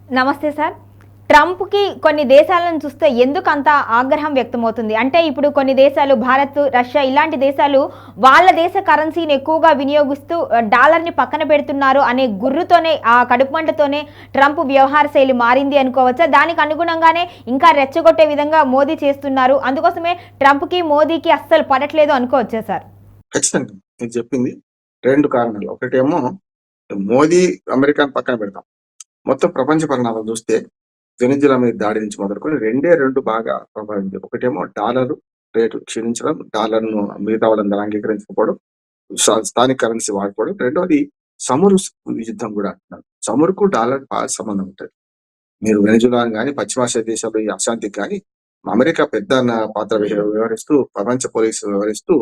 నమస్తే సార్. ట్రంప్‌కి కొన్ని దేశాలను చూస్తే ఎందుకంత ఆగ్రహం వ్యక్తమవుతుంది? అంటే ఇప్పుడు కొన్ని దేశాలు భారత్, రష్యా ఇలాంటి దేశాలు వాళ్ళ దేశ కరెన్సీని ఎక్కువగా వినియోగిస్తూ డాలర్‌ని పక్కన పెడుతున్నారు అనే గుర్రుతోనే, ఆ కడుపుమంటతోనే ట్రంప్ వ్యవహార శైలి మారింది అనుకోవచ్చా? దానికి అనుగుణంగానే ఇంకా రెచ్చగొట్టే విధంగా మోదీ చేస్తున్నారు. అందుకోసమే ట్రంప్‌కి, మోదీకి అస్సలు పడట్లేదు అనుకోవచ్చా సార్? ఖచ్చితంగా. నేను చెప్పింది 2 కారణాలు. ఒకటేమో మోదీ, అమెరికాను పక్కన పెడదాం. మొత్తం ప్రపంచ పరిణామాలు చూస్తే వెనిజులా మీద దాడి నుంచి మొదలుకొని 2 బాగా ప్రభావితం. ఒకటేమో డాలరు రేటు క్షీణించడం, డాలర్‌ను మిగతా వాళ్ళందరూ అంగీకరించకపోవడం, స్థానిక కరెన్సీ వాడుకోవడం. రెండోది చమురు యుద్ధం కూడా అంటున్నారు. చమురుకు డాలర్‌కు బాగా సంబంధం ఉంటది. మీరు వెనిజులాను గాని, పశ్చిమాసియా దేశాల్లో ఈ అశాంతికి గాని అమెరికా పెద్ద పాత్ర వ్యవహరిస్తూ, ప్రపంచ పోలీసు వ్యవహరిస్తూ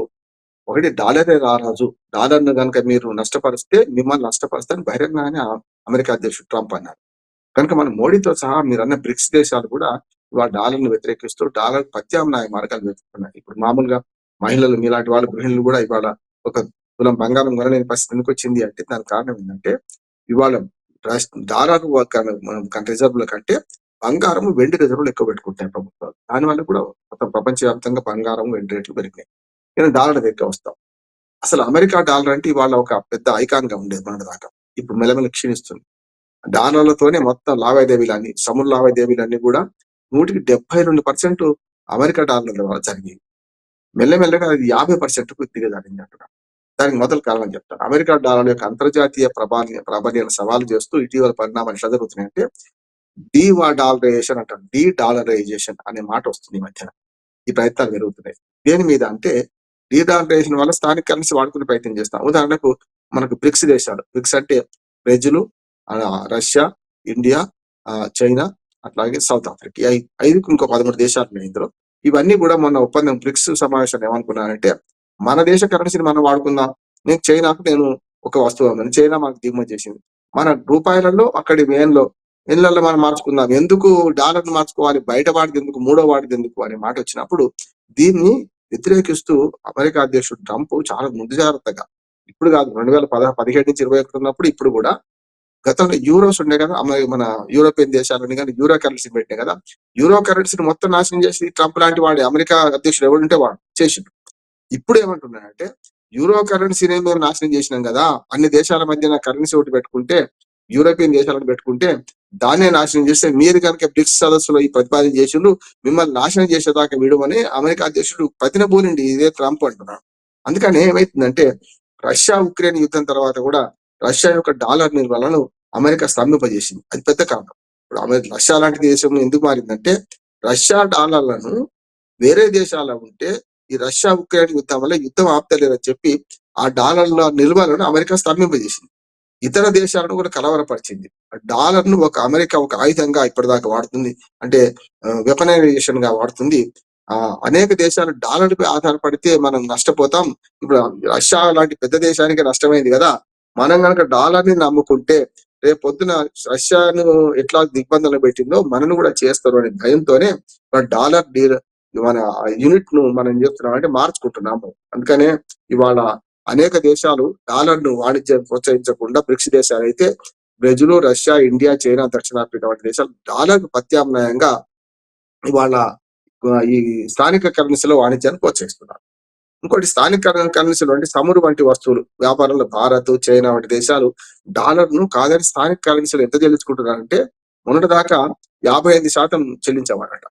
ఒకటి డాలరే రారాజు. డాలర్‌ను గనుక మీరు నష్టపరిస్తే మిమ్మల్ని నష్టపరుస్తానని బహిరంగంగానే అమెరికా అధ్యక్షుడు ట్రంప్ అన్నారు. కనుక మన మోడీతో సహా మీరన్న బ్రిక్స్ దేశాలు కూడా ఇవాళ డాలర్‌ను వ్యతిరేకిస్తూ డాలర్ ప్రత్యామ్నాయ మార్గాలు వెతుకుతున్నాయి. ఇప్పుడు మామూలుగా మహిళలు మీలాంటి వాళ్ళు గృహిణులు కూడా ఇవాళ ఒక తులం బంగారం కొనలేని పరిస్థితి ఎందుకొచ్చింది అంటే దానికి కారణం ఏంటంటే ఇవాళ డాలర్ రిజర్వ్‌ల కంటే బంగారం, వెండి రిజర్వ్‌లు ఎక్కువ పెట్టుకుంటున్నాయి ప్రభుత్వాలు. దానివల్ల కూడా మొత్తం ప్రపంచవ్యాప్తంగా బంగారం, వెండి రేట్లు పెరిగినాయి. నేను డాలర్ దగ్గరికి వస్తాం. అసలు అమెరికా డాలర్ అంటే ఇవాళ ఒక పెద్ద ఐకాన్‌గా ఉండేది మొన్నటిదాకా. ఇప్పుడు మెల్లమెల్ల క్షీణిస్తుంది. డాలర్లతోనే మొత్తం లావాదేవీలన్నీ, చమురు లావాదేవీలన్నీ కూడా 172% అమెరికా డాలర్ల ద్వారా జరిగాయి. మెల్లమెల్లగా అది 50%కు దిగజారింది అంటున్నారు. దానికి మొదలు కారణం చెప్తాను. అమెరికా డాలర్ యొక్క అంతర్జాతీయ ప్రాబల్యాన్ని సవాలు చేస్తూ ఇటీవల పరిణామాలు ఎట్లా జరుగుతున్నాయంటే డాలరైజేషన్ అంటారు. డాలరైజేషన్ అనే మాట వస్తుంది ఈ మధ్యన. ఈ ప్రయత్నాలు జరుగుతున్నాయి. దేని మీద అంటే డీడాలరైజేషన్ వల్ల స్థానిక కరెన్సీ వాడుకునే ప్రయత్నం చేస్తాం. ఉదాహరణకు మనకు బ్రిక్స్ దేశాలు. బ్రిక్స్ అంటే బ్రెజిల్, రష్యా, ఇండియా, చైనా, అట్లాగే సౌత్ ఆఫ్రికా. ఈ 5కు ఇంకో 13 దేశాలు ఉన్నాయి ఇందులో. ఇవన్నీ కూడా మొన్న ఒప్పందం బ్రిక్స్ సమావేశంలో ఏమనుకున్నారంటే మన దేశ కరెన్సీని మనం వాడుకుందాం. నేను ఒక వస్తువు అమ్మను. చైనా మనకు దిగుమతి చేసింది. మన రూపాయలలో అక్కడి వేన్లలో మనం మార్చుకుందాం. ఎందుకు డాలర్‌ను మార్చుకోవాలి? బయట వాడిది ఎందుకు? మూడో వాడిది ఎందుకు? అనే మాట వచ్చినప్పుడు దీన్ని వ్యతిరేకిస్తూ అమెరికా అధ్యక్షుడు ట్రంప్ చాలా ముందు జాగ్రత్తగా ఇప్పుడు కాదు 2017 నుంచి 21 ఉన్నప్పుడు ఇప్పుడు కూడా గతంలో యూరోస్ ఉండే కదా మన యూరోపియన్ దేశాలని కానీ యూరో కరెన్సీ పెట్టినాయి కదా. యూరో కరెన్సీని మొత్తం నాశనం చేసి ట్రంప్ లాంటి వాడు అమెరికా అధ్యక్షుడు ఎవడుంటే వాడు చేసిండు. ఇప్పుడు ఏమంటున్నాడంటే యూరో కరెన్సీని మేము నాశనం చేసినాం కదా, అన్ని దేశాల మధ్యన కరెన్సీ ఒకటి పెట్టుకుంటే, యూరోపియన్ దేశాలను పెట్టుకుంటే దాన్నే నాశనం చేస్తే మీరు కనుక బ్రిక్స్ సదస్సులో ఈ ప్రతిపాదన చేసిండ్రు, మిమ్మల్ని నాశనం చేసేదాకా విడమని అమెరికా అధ్యక్షుడు ప్రతినబూనిండి. ఇదే ట్రంప్ అంటున్నాడు. అందుకని ఏమైతుందంటే రష్యా ఉక్రెయిన్ యుద్ధం తర్వాత కూడా రష్యా యొక్క డాలర్ నిల్వలను అమెరికా స్తంభింపజేసింది. అది పెద్ద కారణం. ఇప్పుడు రష్యా లాంటి దేశం ఎందుకు మారిందంటే రష్యా డాలర్లను వేరే దేశాల్లో ఉంటే ఈ రష్యా ఉక్రెయిన్ యుద్ధం వల్ల యుద్ధం ఆపుతలేరని చెప్పి ఆ డాలర్ల నిల్వలను అమెరికా స్తంభింపజేసింది. ఇతర దేశాలను కూడా కలవరపరిచింది. డాలర్ ను అమెరికా ఒక ఆయుధంగా ఇప్పటిదాకా వాడుతుంది. అంటే వెపనైజేషన్ గా వాడుతుంది. అనేక దేశాలు డాలర్ పై ఆధారపడితే మనం నష్టపోతాం. ఇప్పుడు రష్యా లాంటి పెద్ద దేశానికి నష్టమైంది కదా. మనం కనుక డాలర్ ని నమ్ముకుంటే రేపు పొద్దున రష్యాను ఎట్లా దిగ్బంధంలో పెట్టిందో మనను కూడా చేస్తారు అనే భయంతోనే డాలర్ మన యూనిట్ ను మనం ఏం చేస్తున్నాం అంటే మార్చుకుంటున్నాము. అందుకనే ఇవాళ అనేక దేశాలు డాలర్ ను వాణిజ్యం ప్రోత్సహించకుండా బ్రిక్స్ దేశాలు అయితే బ్రెజిల్, రష్యా, ఇండియా, చైనా, దక్షిణాఫ్రికా వంటి దేశాలు డాలర్ ప్రత్యామ్నాయంగా ఇవాళ ఈ స్థానిక కరెన్సీలో వాణిజ్యాన్ని ప్రోత్సహిస్తున్నారు. ఇంకోటి స్థానిక కరెన్సీలు అంటే చమురు వంటి వస్తువులు వ్యాపారంలో భారత్, చైనా వంటి దేశాలు డాలర్ ను కాదని స్థానిక కరెన్సీలు ఎంత చెల్లించుకుంటున్నారంటే మొన్నటి దాకా 55% చెల్లించేవారట.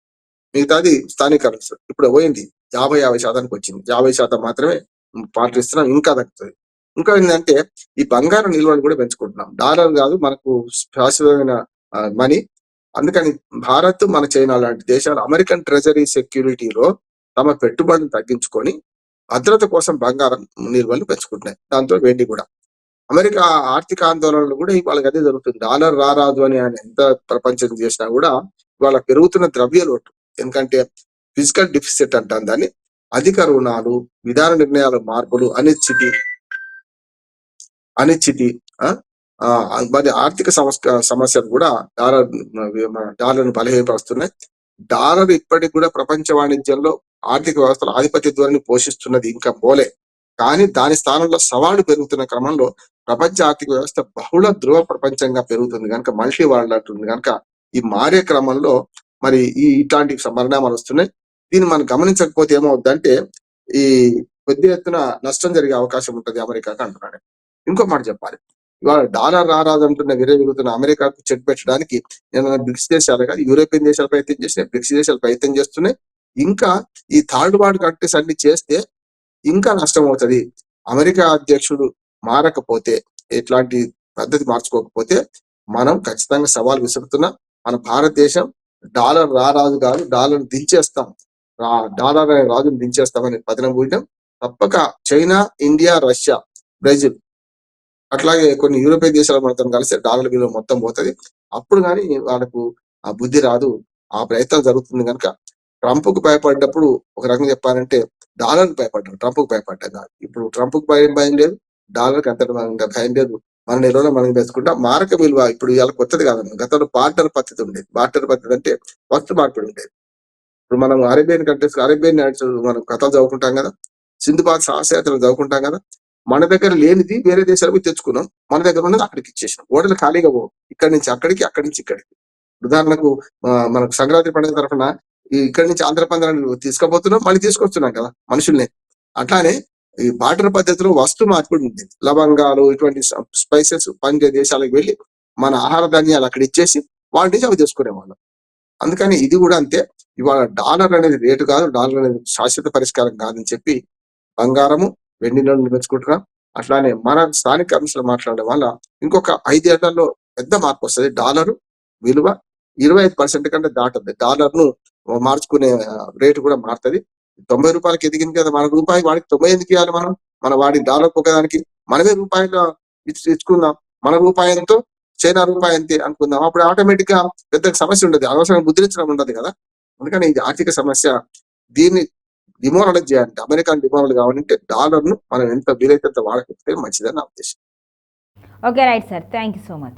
మిగతాది స్థానిక కరెన్సీ. ఇప్పుడు పోయింది 50% వచ్చింది. 50% మాత్రమే పాటిస్తున్నాం. ఇంకా తగ్గుతుంది. ఇంకా ఏంటంటే ఈ బంగారం నిల్వలు కూడా పెంచుకుంటున్నాం. డాలర్ కాదు మనకు శాశ్వతమైన మనీ. అందుకని భారత్, మన చైనా లాంటి దేశాలు అమెరికన్ ట్రెజరీ సెక్యూరిటీలో తమ పెట్టుబడిని తగ్గించుకొని భద్రత కోసం బంగారం నిల్వలు పెంచుకుంటున్నాయి. దాంతో వెండి కూడా. అమెరికా ఆర్థిక ఆందోళనలు కూడా ఇవాళ అదే జరుగుతుంది. డాలర్ రారాదు అని ఆయన ఎంత ప్రపంచం చేసినా కూడా ఇవాళ పెరుగుతున్న ద్రవ్య లోటు. ఎందుకంటే ఫిజికల్ డిఫిసిట్ అంటాం దాన్ని. అధిక రుణాలు, విధాన నిర్ణయాల మార్పులు, అనిశ్చితి మరి ఆర్థిక సమస్యలు కూడా డాలర్ను బలహీనపరుస్తున్నాయి. డాలర్ ఇప్పటికి కూడా ప్రపంచ వాణిజ్యంలో ఆర్థిక వ్యవస్థలో ఆధిపత్య ధోరణి పోషిస్తున్నది ఇంకా పోలే. కానీ దాని స్థానంలో సవాళ్లు పెరుగుతున్న క్రమంలో ప్రపంచ ఆర్థిక వ్యవస్థ బహుళ ధ్రువ ప్రపంచంగా పెరుగుతుంది కనుక మల్టీ వరల్డ్ అంటుంది కనుక ఈ మారే క్రమంలో మరి ఇట్లాంటి పరిణామాలు వస్తున్నాయి. దీన్ని మనం గమనించకపోతే ఏమవుద్దంటే ఈ పెద్ద ఎత్తున నష్టం జరిగే అవకాశం ఉంటుంది అమెరికాకి అంటున్నాడు. ఇంకో మాట చెప్పాలి, ఇవాళ డాలర్ రారాదంటున్న విరవిగుతున్న అమెరికాకు చెక్ పెట్టడానికి నేను బ్రిక్స్ దేశాలు కాదు, యూరోపియన్ దేశాలు ప్రయత్నం చేసినాయి, బ్రిక్స్ దేశాలు ప్రయత్నం చేస్తున్నాయి. ఇంకా ఈ థర్డ్ వరల్డ్ కంట్రీస్ అన్ని చేస్తే ఇంకా నష్టం అవుతుంది. అమెరికా అధ్యక్షుడు మారకపోతే, ఎట్లాంటి పద్ధతి మార్చుకోకపోతే మనం ఖచ్చితంగా సవాల్ విసురుతున్నాం. మన భారతదేశం డాలర్ రారాజు కాదు, డాలర్ దించేస్తాం, డాలర్ అనే రాజును దించేస్తామని పతనం పూయడం తప్పక చైనా, ఇండియా, రష్యా, బ్రెజిల్ అట్లాగే కొన్ని యూరోపియన్ దేశాల మనతో కలిసి డాలర్ విలువ మొత్తం పోతుంది. అప్పుడు కానీ వాళ్ళకు ఆ బుద్ధి రాదు. ఆ ప్రయత్నం జరుగుతుంది కనుక ట్రంప్ కు భయపడ్డప్పుడు ఒక రకంగా చెప్పాలంటే డాలర్ భయపడ్డారు, ట్రంప్ కు భయపడ్డారు కాదు. ఇప్పుడు ట్రంప్ కు భయం లేదు, డాలర్ కి అంత భయం లేదు. మన నెలలో మనం వేసుకుంటాం. మారక విలువ ఇప్పుడు ఇవాళ కొత్తది కాదన్న, గతంలో బార్టర్ పద్ధతి ఉండేది. బార్టర్ పద్ధతి అంటే వస్తు మార్పిడి ఉండేది. ఇప్పుడు మనం అరేబియన్ కంట్రీస్, అరేబియన్ నైట్స్ మనం కథలు చదువుకుంటాం కదా, సింధుబాద్ సాహసయాత్రలు చదువుకుంటాం కదా. మన దగ్గర లేనిది వేరే దేశాలకు తెచ్చుకున్నాం, మన దగ్గర ఉన్నది అక్కడికి ఇచ్చేసినాం. ఓడలు ఖాళీగా పోవు, ఇక్కడి నుంచి అక్కడికి, అక్కడి నుంచి ఇక్కడికి. ఉదాహరణకు మనకు సంక్రాంతి పండుగ తరఫున ఇక్కడి నుంచి ఆంధ్రప్రదేశ్ తీసుకుపోతున్నాం, మళ్ళీ తీసుకొస్తున్నాం కదా మనుషుల్ని. అట్లానే ఈ బార్టర్ పద్ధతిలో వస్తు మార్పిడి ఉండేది. లవంగాలు ఇటువంటి స్పైసెస్ పండే దేశాలకు వెళ్ళి మన ఆహార ధాన్యాలు అక్కడ ఇచ్చేసి వాళ్ళ నుంచి అవి తీసుకునేవాళ్ళం. అందుకని ఇది కూడా అంతే. ఇవాళ డాలర్ అనేది రేటు కాదు, డాలర్ అనేది శాశ్వత పరిష్కారం కాదని చెప్పి బంగారము, వెండి నోట్లు పెంచుకుంటున్నాం. అట్లానే మన స్థానిక అంశాలు మాట్లాడడం వల్ల ఇంకొక 5 ఏళ్లలో పెద్ద మార్పు వస్తుంది. డాలరు విలువ 25% కంటే దాటద్ది. డాలర్ ను మార్చుకునే రేటు కూడా మారుతుంది. 90 రూపాయలకి ఎదిగింది కదా, మన రూపాయి వాడికి 90 ఎందుకు ఇవ్వాలి మనం? మన వాడి డాలర్ ఒకదానికి మనమే రూపాయలు ఇచ్చుకుందాం. మన రూపాయంతో చైనా రూపాయి అంతే అనుకుందాం. అప్పుడు ఆటోమేటిక్ గా పెద్ద సమస్య ఉండదు, అనవసరంగా ముద్రించడం ఉండదు కదా. అందుకని ఇది ఆర్థిక సమస్య. దీన్ని డిమోరలైజ్ చేయాలంటే, అమెరికాను డిమోరల్ కావాలంటే డాలర్ ను మనం ఎంత వీలైతే అంత వాడకపోతే మంచిదని నా ఉద్దేశం. Okay, right sir, thank you so much.